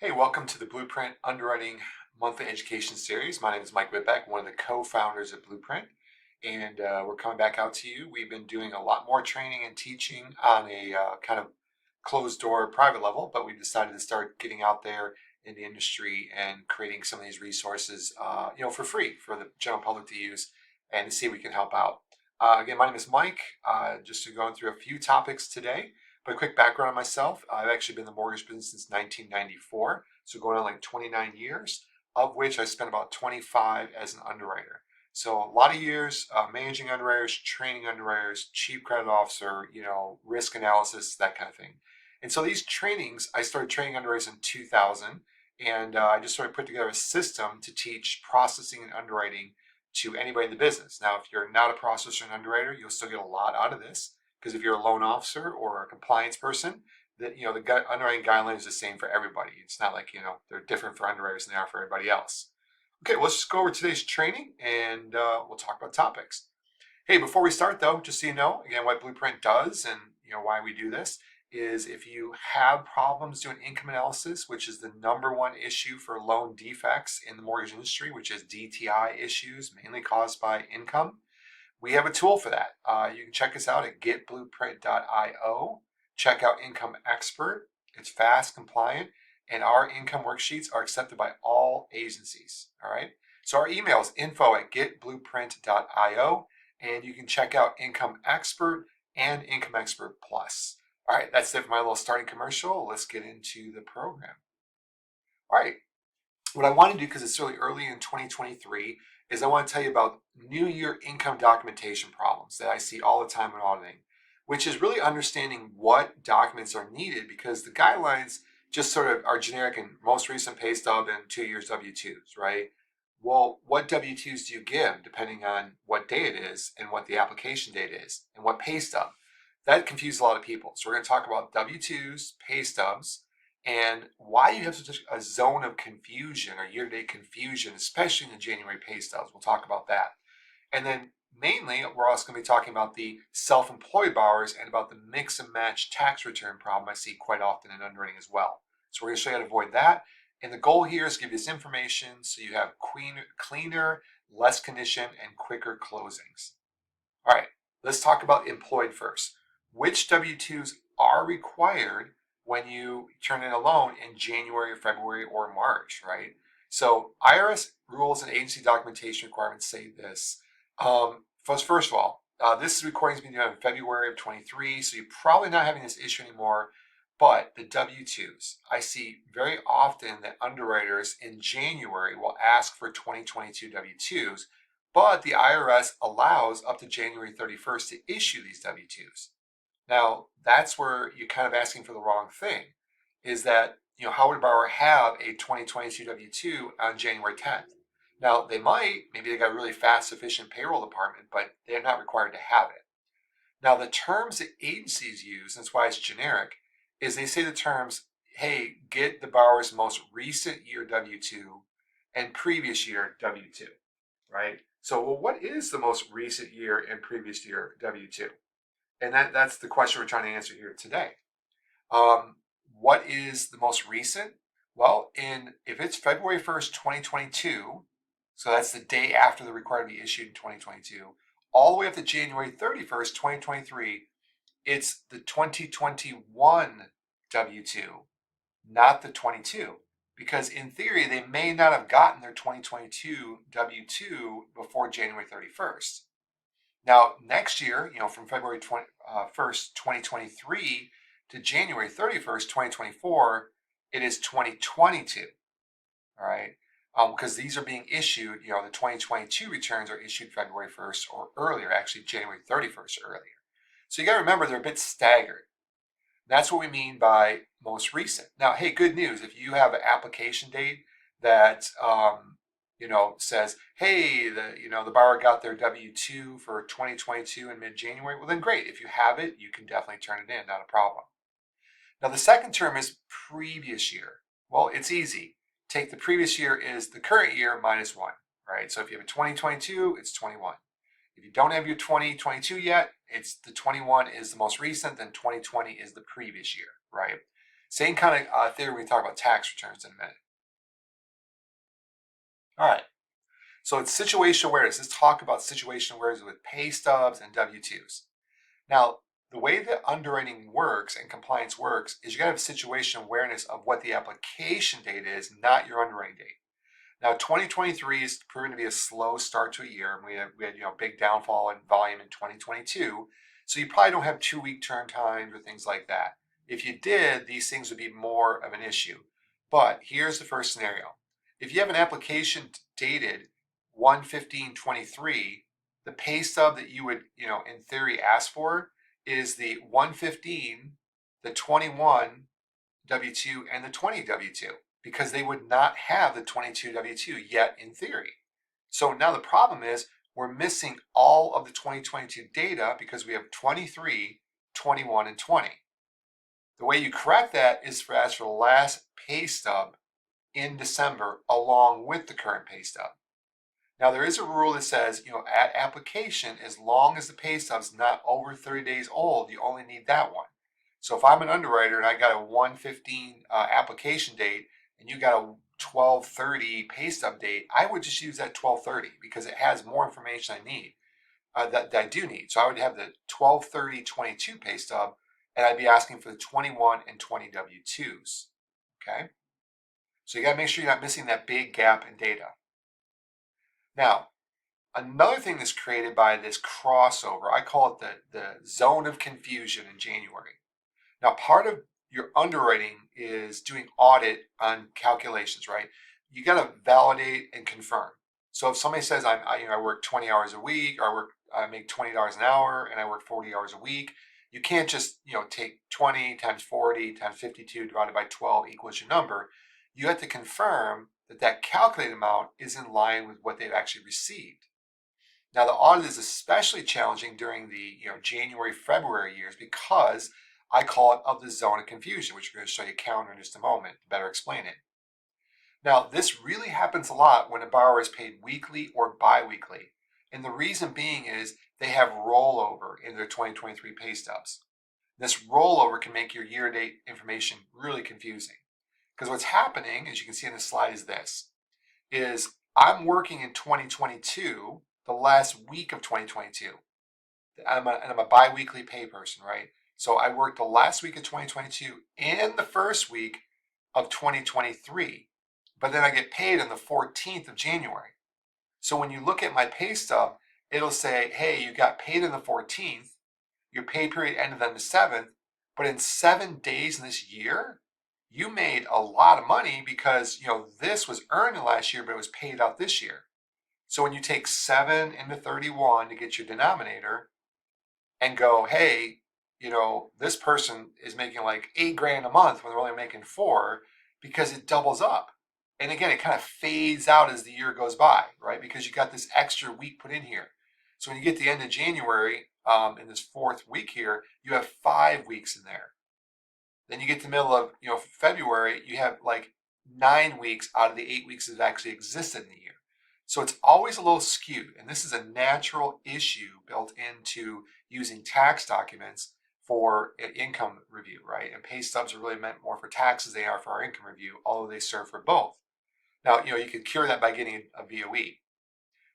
Hey, welcome to the Blueprint Underwriting Monthly Education Series. My name is Mike Whitbeck, one of the co-founders of Blueprint, and we're coming back out to you. We've been doing a lot more training and teaching on a kind of closed door private level, but we've decided to start getting out there in the industry and creating some of these resources, for free for the general public to use and to see if we can help out. Again, my name is Mike. Just going through a few topics today. But a quick background on myself, I've actually been in the mortgage business since 1994, so going on like 29 years, of which I spent about 25 as an underwriter. So a lot of years managing underwriters, training underwriters, chief credit officer, risk analysis, that kind of thing. And so these trainings, I started training underwriters in 2000, and I just sort of put together a system to teach processing and underwriting to anybody in the business. Now, if you're not a processor and underwriter, you'll still get a lot out of this. Because if you're a loan officer or a compliance person, that the underwriting guidelines is the same for everybody. It's not like they're different for underwriters than they are for everybody else. Okay, well, let's just go over today's training and we'll talk about topics. Hey, before we start though, just so you know, again, what Blueprint does and why we do this is if you have problems doing income analysis, which is the #1 issue for loan defects in the mortgage industry, which is DTI issues mainly caused by income. We have a tool for that. You can check us out at getblueprint.io. Check out Income Expert. It's fast, compliant, and our income worksheets are accepted by all agencies. All right. So our email is info@getblueprint.io, and you can check out Income Expert and Income Expert Plus. All right, that's it for my little starting commercial. Let's get into the program. All right. What I want to do, because it's really early in 2023, is I want to tell you about New Year income documentation problems that I see all the time in auditing, which is really understanding what documents are needed because the guidelines just sort of are generic in most recent pay stub and 2 years W-2s, right? Well, what W-2s do you give depending on what day it is and what the application date is and what pay stub? That confuses a lot of people. So we're going to talk about W-2s, pay stubs, and why you have such a zone of confusion or year-to-date confusion, especially in the January pay stubs. We'll talk about that. And then mainly, we're also going to be talking about the self-employed borrowers and about the mix and match tax return problem I see quite often in underwriting as well. So we're going to show you how to avoid that. And the goal here is to give you this information so you have cleaner, less condition, and quicker closings. All right, let's talk about employed first. Which W-2s are required when you turn in a loan in January, February, or March, right? So IRS rules and agency documentation requirements say this. First of all, this recording is being done in February of 23, so you're probably not having this issue anymore, but the W-2s, I see very often that underwriters in January will ask for 2022 W-2s, but the IRS allows up to January 31st to issue these W-2s. Now, that's where you're kind of asking for the wrong thing, is that, how would a borrower have a 2022 W-2 on January 10th? Now, maybe they got a really fast, efficient payroll department, but they're not required to have it. Now, the terms that agencies use, and that's why it's generic, is they say the terms, hey, get the borrower's most recent year W-2 and previous year W-2, right? So, well, what is the most recent year and previous year W-2? And that's the question we're trying to answer here today. What is the most recent? Well, if it's February 1st, 2022, so that's the day after the required to be issued in 2022, all the way up to January 31st, 2023, it's the 2021 W-2, not the 22. Because in theory, they may not have gotten their 2022 W-2 before January 31st. Now, next year, from February 1st, 2023 to January 31st, 2024, it is 2022, all right? Because these are being issued, the 2022 returns are issued February 1st or earlier, actually January 31st or earlier. So you got to remember they're a bit staggered. That's what we mean by most recent. Now, hey, good news. If you have an application date that says, hey, the borrower got their W-2 for 2022 in mid-January, well then great. If you have it, you can definitely turn it in, not a problem. Now the second term is previous year. Well, it's easy. Take the previous year is the current year minus 1, right? So if you have a 2022, it's 21. If you don't have your 2022 yet, it's the 21 is the most recent, then 2020 is the previous year, right? Same kind of theory when we talk about tax returns in a minute. All right. So it's situation awareness. Let's talk about situation awareness with pay stubs and W-2s. Now, the way that underwriting works and compliance works is you got to have situation awareness of what the application date is, not your underwriting date. Now, 2023 is proven to be a slow start to a year. We had big downfall in volume in 2022. So you probably don't have 2-week turn times or things like that. If you did, these things would be more of an issue. But here's the first scenario. If you have an application dated 1/15/23, the pay stub that you would, in theory ask for is the 1/15, the 21 W-2, and the 20 W-2, because they would not have the 22 W-2 yet in theory. So now the problem is we're missing all of the 2022 data because we have 23, 21, and 20. The way you correct that is to ask for the last pay stub in December along with the current pay stub. Now, there is a rule that says, at application, as long as the pay stub's not over 30 days old, you only need that one. So if I'm an underwriter and I got a 1/15 application date and you got a 12/30 pay stub date, I would just use that 12/30 because it has more information I need, that I do need. So I would have the 12/30/22 pay stub, and I'd be asking for the 21 and 20 W-2s. Okay? So you got to make sure you're not missing that big gap in data. Now, another thing that's created by this crossover, I call it the zone of confusion in January. Now, part of your underwriting is doing audit on calculations, right? You got to validate and confirm. So if somebody says I work 20 hours a week, or I make $20 an hour, and I work 40 hours a week, you can't just take 20 times 40 times 52 divided by 12 equals your number. You have to confirm that calculated amount is in line with what they've actually received. Now, the audit is especially challenging during the January, February years because I call it of the zone of confusion, which we're going to show you a calendar in just a moment to better explain it. Now, this really happens a lot when a borrower is paid weekly or biweekly. And the reason being is they have rollover in their 2023 pay stubs. This rollover can make your year-to-date information really confusing. Because what's happening, as you can see in the slide, is I'm working in 2022, the last week of 2022. I'm a bi-weekly pay person, right? So I worked the last week of 2022 and the first week of 2023, but then I get paid on the 14th of January. So when you look at my pay stub, it'll say, hey, you got paid on the 14th, your pay period ended on the 7th, but in 7 days in this year, you made a lot of money because, this was earned last year, but it was paid out this year. So when you take 7 into 31 to get your denominator and go, hey, this person is making like $8,000 a month when they're only making 4, because it doubles up. And again, it kind of fades out as the year goes by, right? Because you got this extra week put in here. So when you get to the end of January, in this 4th week here, you have 5 weeks in there. Then you get to the middle of February, you have like 9 weeks out of the 8 weeks that actually existed in the year. So it's always a little skewed, and this is a natural issue built into using tax documents for income review, right? And pay stubs are really meant more for taxes than they are for our income review, although they serve for both. Now, you could cure that by getting a VOE.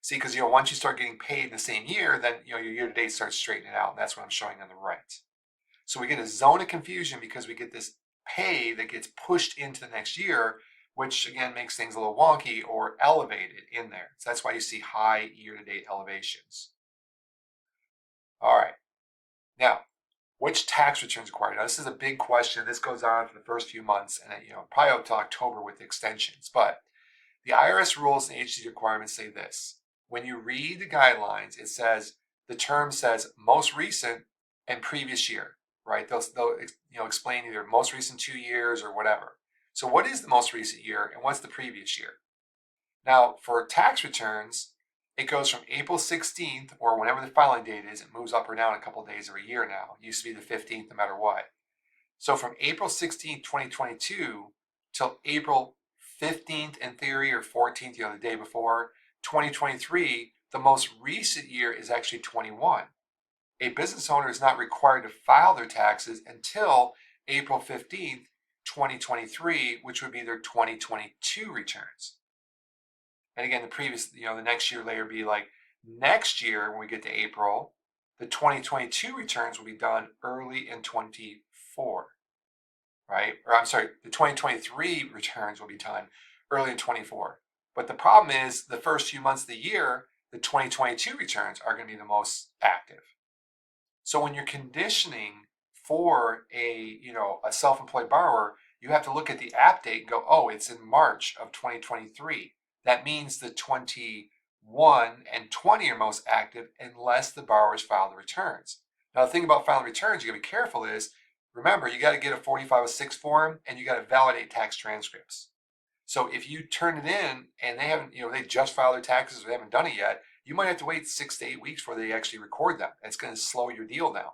See, because once you start getting paid in the same year, then your year-to-date starts straightening out, and that's what I'm showing on the right. So we get a zone of confusion because we get this pay that gets pushed into the next year, which again makes things a little wonky or elevated in there. So that's why you see high year-to-date elevations. All right. Now, which tax returns required? Now, this is a big question. This goes on for the first few months, and probably up to October with the extensions. But the IRS rules and agency requirements say this. When you read the guidelines, it says the term says most recent and previous year. Right? They'll explain either most recent 2 years or whatever. So what is the most recent year and what's the previous year? Now, for tax returns, it goes from April 16th or whenever the filing date is. It moves up or down a couple of days every year now. It used to be the 15th no matter what. So from April 16th, 2022 till April 15th in theory, or 14th, the day before, 2023, the most recent year is actually 21. A business owner is not required to file their taxes until April 15th, 2023, which would be their 2022 returns. And again, the previous, the next year layer would be like next year when we get to April, the 2022 returns will be done early in 24, right? Or I'm sorry, the 2023 returns will be done early in 24. But the problem is the first few months of the year, the 2022 returns are going to be the most active. So when you're conditioning for a self-employed borrower, you have to look at the app date and go, oh, it's in March of 2023. That means the 21 and 20 are most active unless the borrowers file the returns. Now, the thing about filing returns you got to be careful is, remember, you got to get a 4506 form and you got to validate tax transcripts. So if you turn it in and they haven't, they just filed their taxes or they haven't done it yet, you might have to wait 6 to 8 weeks before they actually record them. It's going to slow your deal down.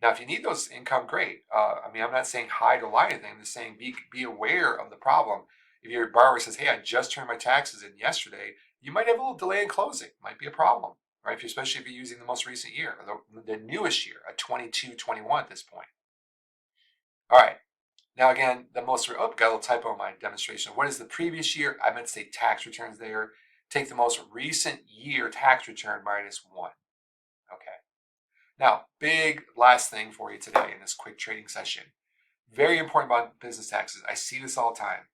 Now, if you need those income, great. I'm not saying hide or lie anything. I'm just saying be aware of the problem. If your borrower says, hey, I just turned my taxes in yesterday, you might have a little delay in closing. Might be a problem, right? Especially if you're using the most recent year, or the newest year, a 22, 21 at this point. All right. Now, again, got a little typo in my demonstration. What is the previous year? I meant to say tax returns there. Take the most recent year tax return minus 1. Okay. Now, big last thing for you today in this quick trading session. Very important about business taxes. I see this all the time.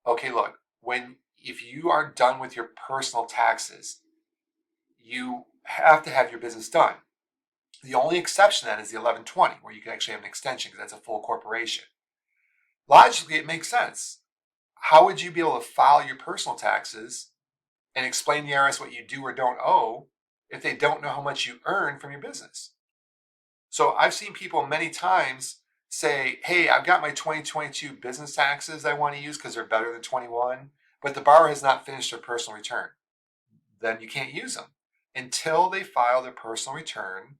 Okay, look, if you are done with your personal taxes, you have to have your business done. The only exception to that is the 1120, where you can actually have an extension because that's a full corporation. Logically, it makes sense. How would you be able to file your personal taxes and explain to the IRS what you do or don't owe if they don't know how much you earn from your business? So I've seen people many times say, hey, I've got my 2022 business taxes I want to use because they're better than 21, but the borrower has not finished their personal return. Then you can't use them. Until they file their personal return,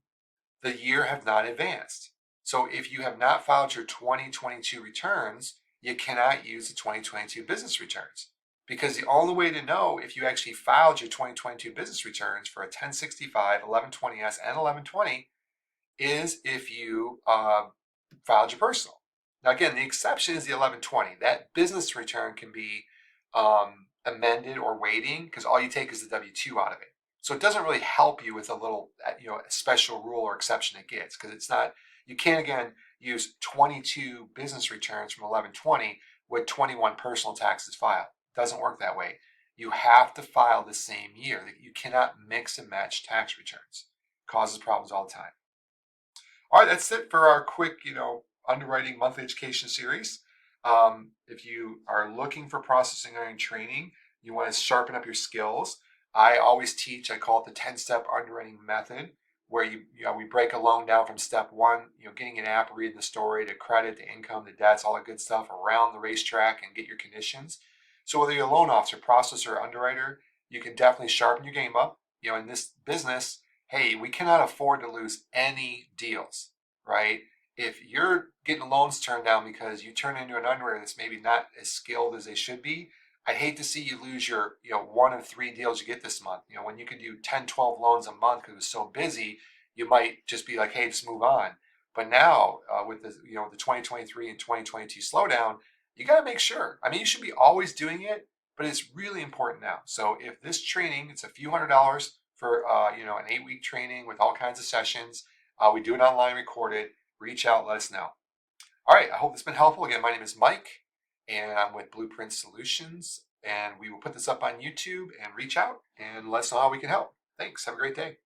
the year have not advanced. So if you have not filed your 2022 returns, you cannot use the 2022 business returns. Because the only way to know if you actually filed your 2022 business returns for a 1065, 1120S, and 1120 is if you filed your personal. Now, again, the exception is the 1120. That business return can be amended or waiting because all you take is the W-2 out of it. So it doesn't really help you with a little, special rule or exception it gets because it's not, you can't, again, use 22 business returns from 1120 with 21 personal taxes filed. It doesn't work that way. You have to file the same year. You cannot mix and match tax returns. It causes problems all the time. All right, that's it for our quick, underwriting monthly education series. If you are looking for processing earning training, you want to sharpen up your skills. I always teach, I call it the 10-step underwriting method, where we break a loan down from step 1, getting an app, reading the story, to credit, to income, to debts, all that good stuff around the racetrack and get your conditions. So whether you're a loan officer, processor, or underwriter, you can definitely sharpen your game up. In this business, hey, we cannot afford to lose any deals, right? If you're getting loans turned down because you turn into an underwriter that's maybe not as skilled as they should be, I'd hate to see you lose your 1 of 3 deals you get this month. When you could do 10, 12 loans a month because it was so busy, you might just be like, hey, just move on. But now with the the 2023 and 2022 slowdown, you got to make sure. You should be always doing it, but it's really important now. So if this training, it's a few $100s for an 8-week training with all kinds of sessions. We do it online, recorded. Reach out, let us know. All right, I hope it's been helpful. Again, my name is Mike, and I'm with Blueprint Solutions, and we will put this up on YouTube and reach out and let us know how we can help. Thanks. Have a great day.